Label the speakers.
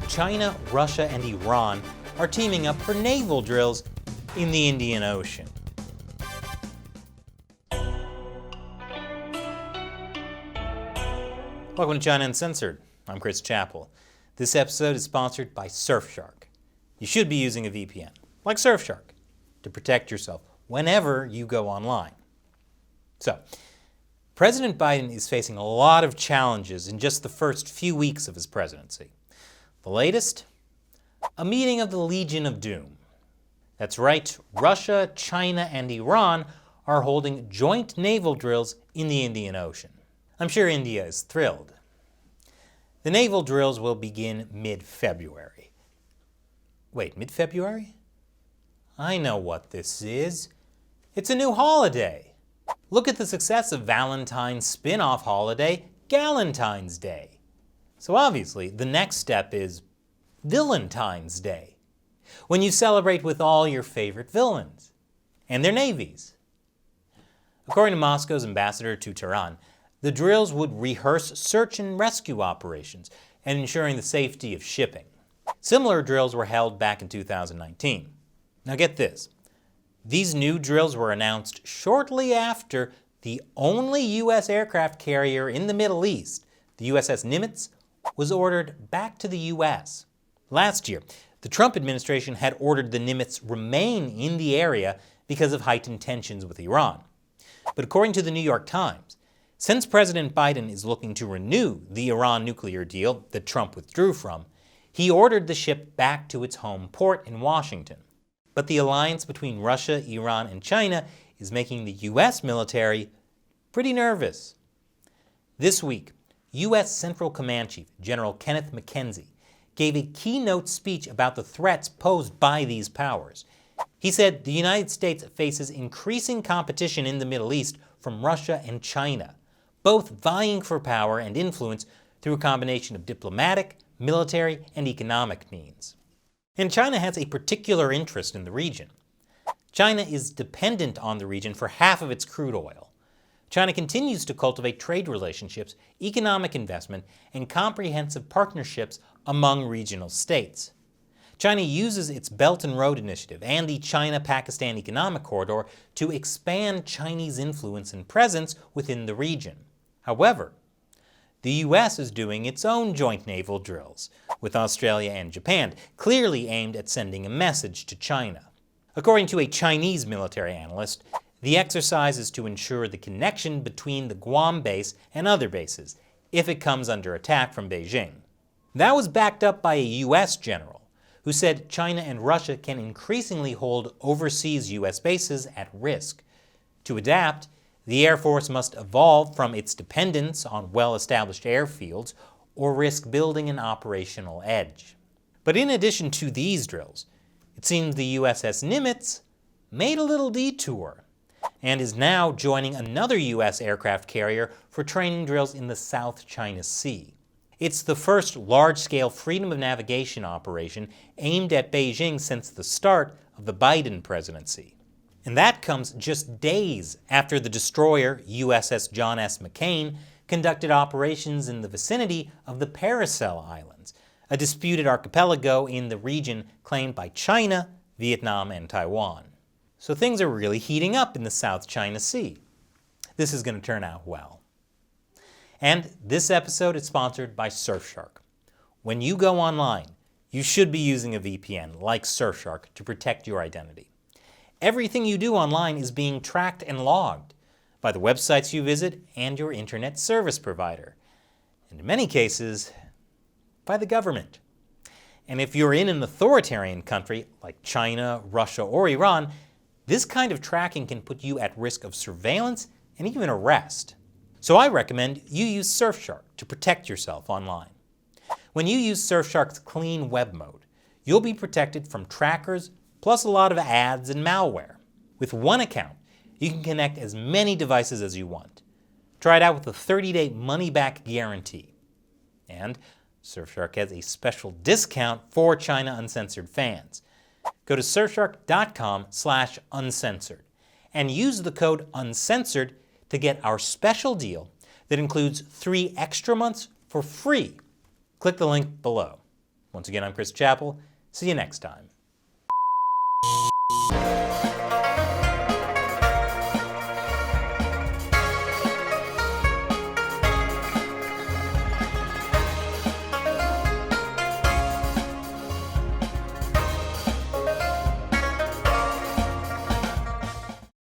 Speaker 1: China, Russia, and Iran are teaming up for naval drills in the Indian Ocean. Welcome to China Uncensored. I'm Chris Chappell. This episode is sponsored by Surfshark. You should be using a VPN, like Surfshark, to protect yourself whenever you go online. So, President Biden is facing a lot of challenges in just the first few weeks of his presidency. The latest? A meeting of the Legion of Doom. That's right, Russia, China, and Iran are holding joint naval drills in the Indian Ocean. I'm sure India is thrilled. The naval drills will begin mid-February. Wait, mid-February? I know what this is. It's a new holiday. Look at the success of Valentine's spin-off holiday, Galentine's Day. So obviously, the next step is Villaintine's Day, when you celebrate with all your favorite villains and their navies. According to Moscow's ambassador to Tehran, the drills would rehearse search and rescue operations and ensuring the safety of shipping. Similar drills were held back in 2019. Now get this. These new drills were announced shortly after the only U.S. aircraft carrier in the Middle East, the USS Nimitz, was ordered back to the U.S. Last year, the Trump administration had ordered the Nimitz remain in the area because of heightened tensions with Iran. But according to the New York Times, since President Biden is looking to renew the Iran nuclear deal that Trump withdrew from, he ordered the ship back to its home port in Washington. But the alliance between Russia, Iran, and China is making the U.S. military pretty nervous. This week, U.S. Central Command Chief General Kenneth McKenzie gave a keynote speech about the threats posed by these powers. He said the United States faces increasing competition in the Middle East from Russia and China, both vying for power and influence through a combination of diplomatic, military, and economic means. And China has a particular interest in the region. China is dependent on the region for half of its crude oil. China continues to cultivate trade relationships, economic investment, and comprehensive partnerships among regional states. China uses its Belt and Road Initiative and the China-Pakistan Economic Corridor to expand Chinese influence and presence within the region. However, the U.S. is doing its own joint naval drills with Australia and Japan, clearly aimed at sending a message to China. According to a Chinese military analyst, the exercise is to ensure the connection between the Guam base and other bases if it comes under attack from Beijing. That was backed up by a U.S. general who said China and Russia can increasingly hold overseas U.S. bases at risk. To adapt, the Air Force must evolve from its dependence on well-established airfields or risk building an operational edge. But in addition to these drills, it seems the USS Nimitz made a little detour and is now joining another U.S. aircraft carrier for training drills in the South China Sea. It's the first large-scale freedom of navigation operation aimed at Beijing since the start of the Biden presidency. And that comes just days after the destroyer USS John S. McCain conducted operations in the vicinity of the Paracel Islands, a disputed archipelago in the region claimed by China, Vietnam, and Taiwan. So things are really heating up in the South China Sea. This is going to turn out well. And this episode is sponsored by Surfshark. When you go online, you should be using a VPN like Surfshark to protect your identity. Everything you do online is being tracked and logged by the websites you visit and your internet service provider, and in many cases, by the government. And if you're in an authoritarian country like China, Russia, or Iran, this kind of tracking can put you at risk of surveillance and even arrest. So I recommend you use Surfshark to protect yourself online. When you use Surfshark's clean web mode, you'll be protected from trackers plus a lot of ads and malware. With one account, you can connect as many devices as you want. Try it out with a 30-day money-back guarantee. And Surfshark has a special discount for China Uncensored fans. Go to surfshark.com/uncensored and use the code UNCENSORED to get our special deal that includes 3 extra months for free. Click the link below. Once again, I'm Chris Chappell. See you next time.